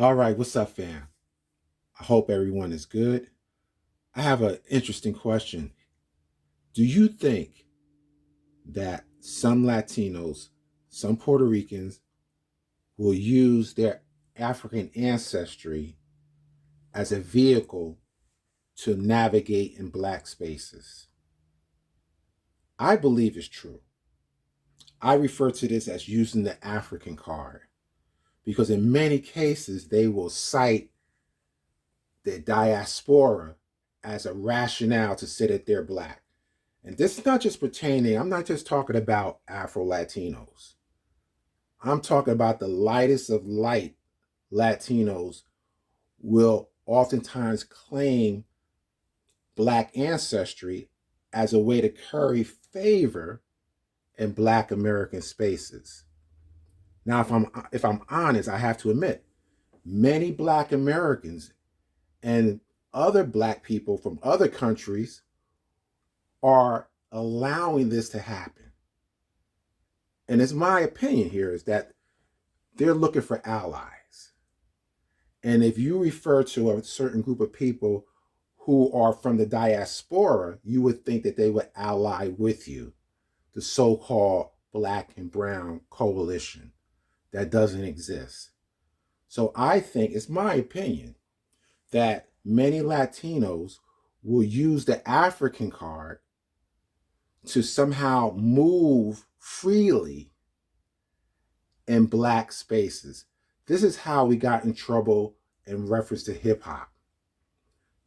All right, what's up, fam? I hope everyone is good. I have an interesting question. Do you think that some Latinos, some Puerto Ricans, will use their African ancestry as a vehicle to navigate in Black spaces? I believe it's true. I refer to this as using the African card because in many cases they will cite the diaspora as a rationale to say that they're Black. And this is not just pertaining, I'm not just talking about Afro Latinos. I'm talking about the lightest of light Latinos will oftentimes claim Black ancestry as a way to curry favor in Black American spaces. Now, if I'm honest, I have to admit, many Black Americans and other Black people from other countries are allowing this to happen. And it's my opinion here is that they're looking for allies. And if you refer to a certain group of people who are from the diaspora, you would think that they would ally with you, the so-called Black and Brown coalition that doesn't exist. So I think, it's my opinion, that many Latinos will use the African card to somehow move freely in Black spaces. This is how we got in trouble in reference to hip hop,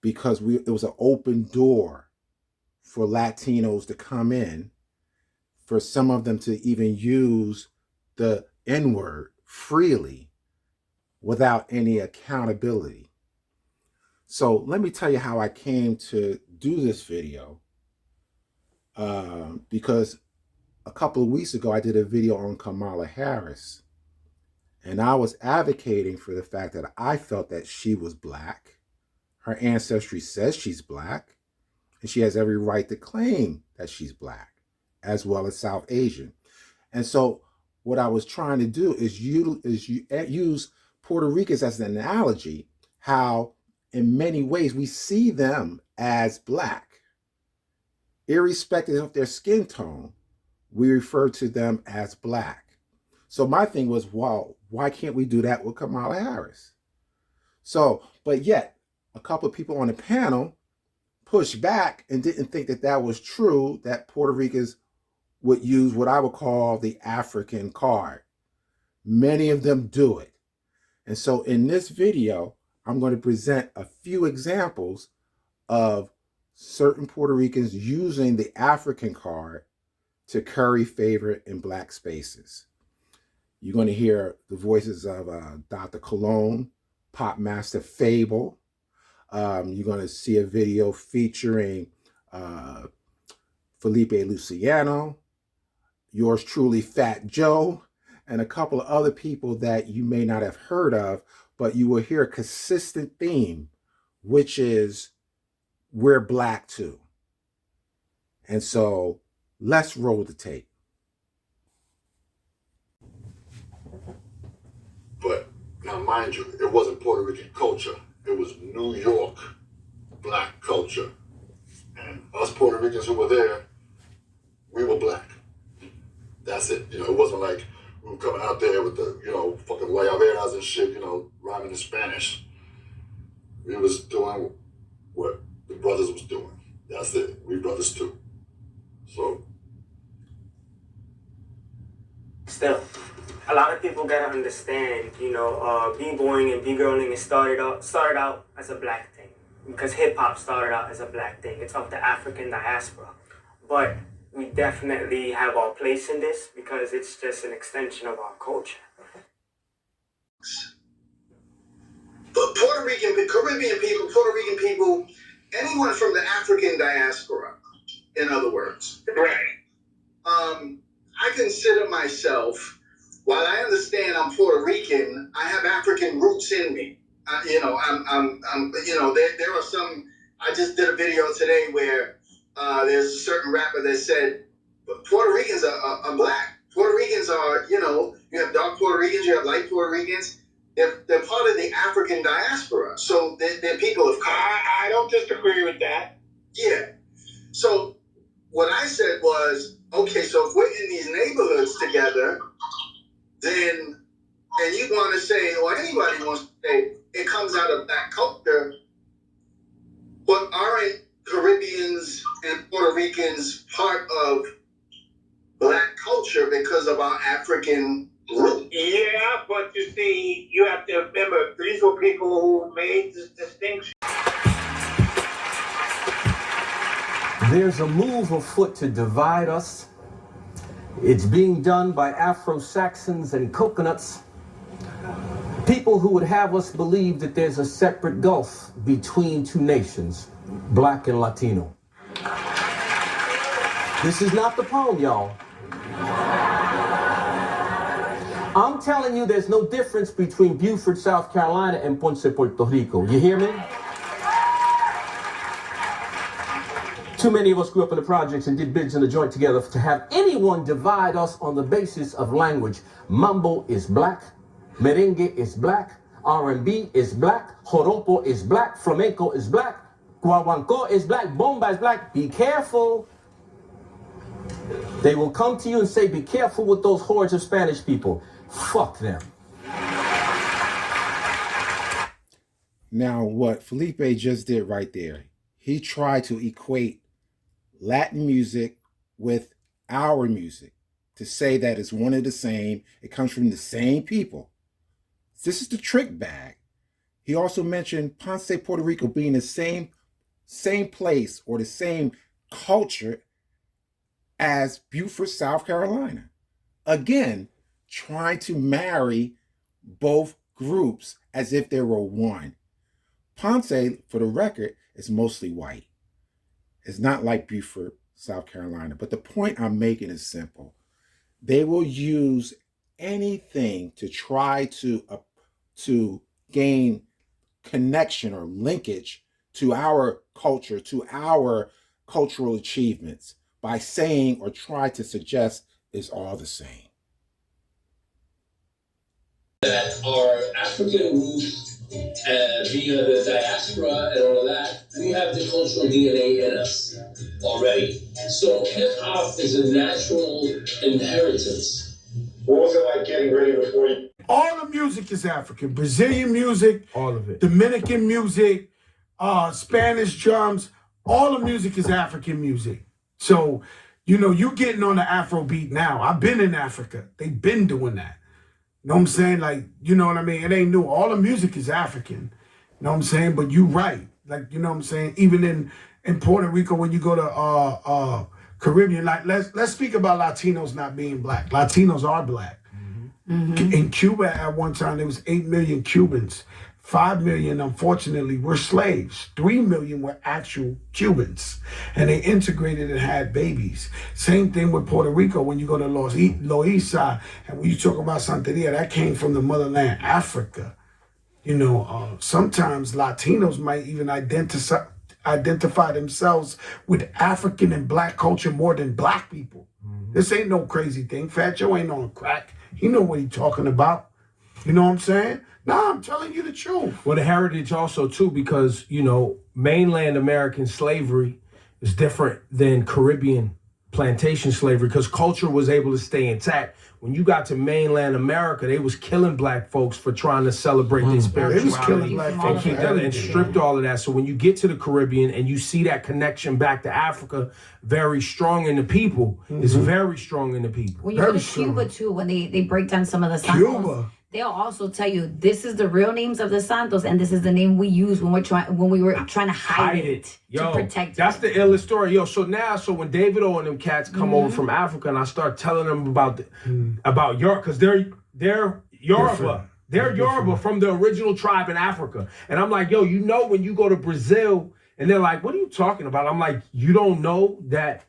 because it was an open door for Latinos to come in, for some of them to even use the N word freely without any accountability. So let me tell you how I came to do this video, because a couple of weeks ago I did a video on Kamala Harris, and I was advocating for the fact that I felt that she was Black. Her ancestry says she's Black, and she has every right to claim that she's Black, as well as South Asian. And so what I was trying to do is use Puerto Ricans as an analogy, how in many ways we see them as Black. Irrespective of their skin tone, we refer to them as Black. So my thing was, well, why can't we do that with Kamala Harris? So, but yet, a couple of people on the panel pushed back and didn't think that that was true, that Puerto Ricans would use what I would call the African card. Many of them do it. And so in this video, I'm going to present a few examples of certain Puerto Ricans using the African card to curry favor in Black spaces. You're going to hear the voices of Dr. Cologne, Pop Master Fable. You're going to see a video featuring Felipe Luciano, yours truly, Fat Joe, and a couple of other people that you may not have heard of, but you will hear a consistent theme, which is we're Black too. And so let's roll the tape. But now, mind you, it wasn't Puerto Rican culture. It was New York Black culture. And us Puerto Ricans who were there, we were Black. That's it. It wasn't like we were coming out there with the, fucking guayaberas and shit, rhyming in Spanish. We was doing what the brothers was doing. That's it. We brothers too. So. Still, a lot of people gotta understand, b-boying and b-girling started out as a Black thing, because hip-hop started out as a Black thing. It's of the African diaspora. But we definitely have our place in this because it's just an extension of our culture. But Puerto Rican, Caribbean people, Puerto Rican people, anyone from the African diaspora, in other words. Right. I consider myself, while I understand I'm Puerto Rican, I have African roots in me. There are some. I just did a video today where there's a certain rapper that said, Puerto Ricans are Black. Puerto Ricans are, you have dark Puerto Ricans, you have light Puerto Ricans. They're part of the African diaspora, so they're people of color. I don't disagree with that. Yeah. So what I said was, okay, so if we're in these neighborhoods together, then, and you want to say, or anybody wants to say, it comes out of Black culture, but aren't Caribbeans and Puerto Ricans part of Black culture because of our African roots? Yeah, but you see, you have to remember, these were people who made this distinction. There's a move afoot to divide us. It's being done by Afro-Saxons and coconuts, people who would have us believe that there's a separate gulf between two nations, Black and Latino. This is not the poem, y'all. I'm telling you, there's no difference between Beaufort, South Carolina, and Ponce, Puerto Rico. You hear me? Too many of us grew up in the projects and did bids in the joint together to have anyone divide us on the basis of language. Mambo is black, merengue is black, R&B is black, joropo is black, flamenco is black, guaguancó is black, bomba is black. Be careful. They will come to you and say, be careful with those hordes of Spanish people. Fuck them. Now, what Felipe just did right there, he tried to equate Latin music with our music to say that it's one and the same. It comes from the same people. This is the trick bag. He also mentioned Ponce, Puerto Rico being the same place or the same culture as Beaufort, South Carolina. Again, trying to marry both groups as if they were one. Ponce, for the record, is mostly white. It's not like Beaufort, South Carolina. But the point I'm making is simple. They will use anything to try to gain connection or linkage to our culture, to our cultural achievements by saying or try to suggest it's all the same. That our African roots, via the diaspora and all of that, we have the cultural DNA in us already. So hip hop is a natural inheritance. What was it like getting ready before you? All the music is African. Brazilian music, All of it. Dominican music, Spanish drums, all the music is African music. So, you know, you getting on the Afro beat now. I've been in Africa. They've been doing that. You know what I'm saying? Like, you know what I mean? It ain't new. All the music is African. You know what I'm saying? But you right. Like, you know what I'm saying? Even in Puerto Rico, when you go to Caribbean, like let's speak about Latinos not being black. Latinos are black. Mm-hmm. In Cuba at one time, there was 8 million Cubans. 5 million, unfortunately, were slaves. 3 million were actual Cubans. And they integrated and had babies. Same thing with Puerto Rico when you go to Loíza, and when you talk about Santeria, that came from the motherland, Africa. You know, sometimes Latinos might even identify themselves with African and black culture more than black people. Mm-hmm. This ain't no crazy thing. Fat Joe ain't on crack. He know what he talking about. You know what I'm saying? Nah, I'm telling you the truth. Well, the heritage also, too, because, you know, mainland American slavery is different than Caribbean plantation slavery because culture was able to stay intact. When you got to mainland America, they was killing black folks for trying to celebrate their spirituality. They was killing black folks and stripped all of that. So when you get to the Caribbean and you see that connection back to Africa, very strong in the people, it's very strong in the people. When you go to Cuba, too, when they break down some of the santos, they'll also tell you this is the real names of the santos and this is the name we use when we were trying to hide it. Yo, to protect that's it. The illest story. Yo, so when David O and them cats come over from Africa and I start telling them about Europe, because they're Yoruba. They're Yoruba from the original tribe in Africa. And I'm like, yo, you know when you go to Brazil and they're like, what are you talking about? I'm like, you don't know that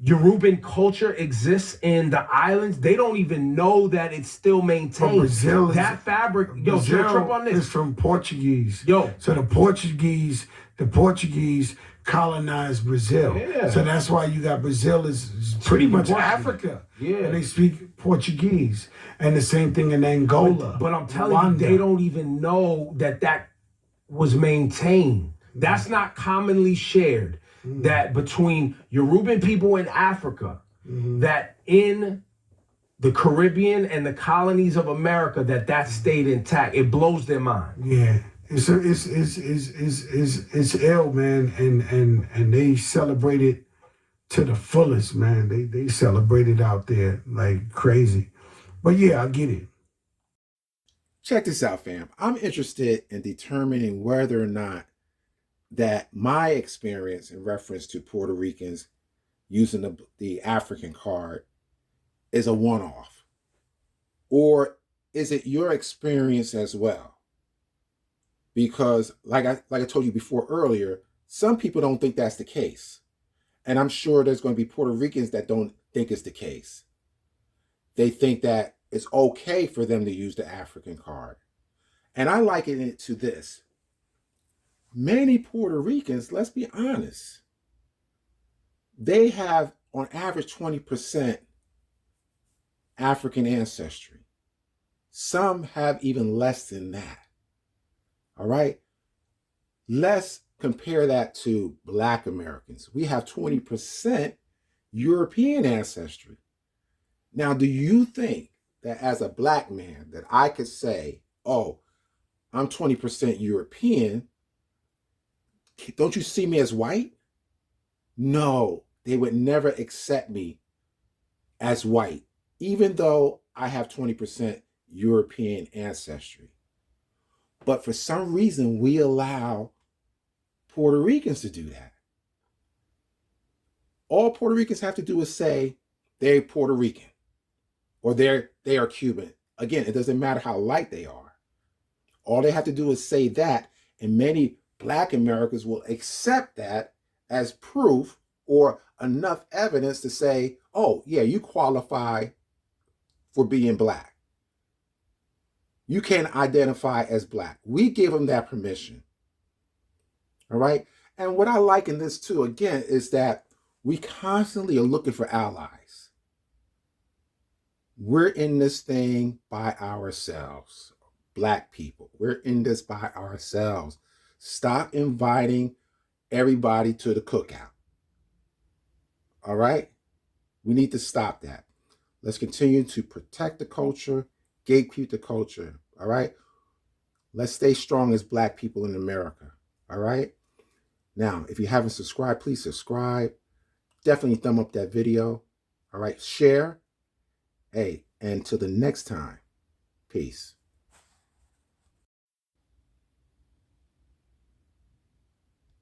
Yoruban culture exists in the islands? They don't even know that it's still maintained. Brazil that fabric, yo, trip on this. It's from Portuguese. Yo. So the Portuguese colonized Brazil. Yeah. So that's why you got Brazil is pretty much Africa. Yeah. And they speak Portuguese. And the same thing in Angola. But I'm telling you, they don't even know that was maintained. That's not commonly shared. That between Yoruban people in Africa, that in the Caribbean and the colonies of America, that stayed intact. It blows their mind. Yeah. It's ill, man, and they celebrate it to the fullest, man. They celebrate it out there like crazy. But yeah, I get it. Check this out, fam. I'm interested in determining whether or not that my experience in reference to Puerto Ricans using the African card is a one-off, or is it your experience as well? Because like I told you before earlier, some people don't think that's the case. And I'm sure there's going to be Puerto Ricans that don't think it's the case. They think that it's okay for them to use the African card. And I liken it to this. Many Puerto Ricans, let's be honest, they have on average 20% African ancestry. Some have even less than that. All right. Let's compare that to Black Americans. We have 20% European ancestry. Now, do you think that as a Black man that I could say, oh, I'm 20% European, don't you see me as white? No, they would never accept me as white, even though I have 20% European ancestry. But for some reason, we allow Puerto Ricans to do that. All Puerto Ricans have to do is say they're Puerto Rican or they are Cuban. Again, it doesn't matter how light they are. All they have to do is say that, and many Black Americans will accept that as proof or enough evidence to say, oh, yeah, you qualify for being Black. You can identify as Black. We give them that permission. All right. And what I like in this too, again, is that we constantly are looking for allies. We're in this thing by ourselves. Black people, we're in this by ourselves. Stop inviting everybody to the cookout. All right. We need to stop that. Let's continue to protect the culture, gatekeep the culture. All right. Let's stay strong as Black people in America. All right. Now, if you haven't subscribed, please subscribe. Definitely thumb up that video. All right. Share. Hey, and till the next time, peace.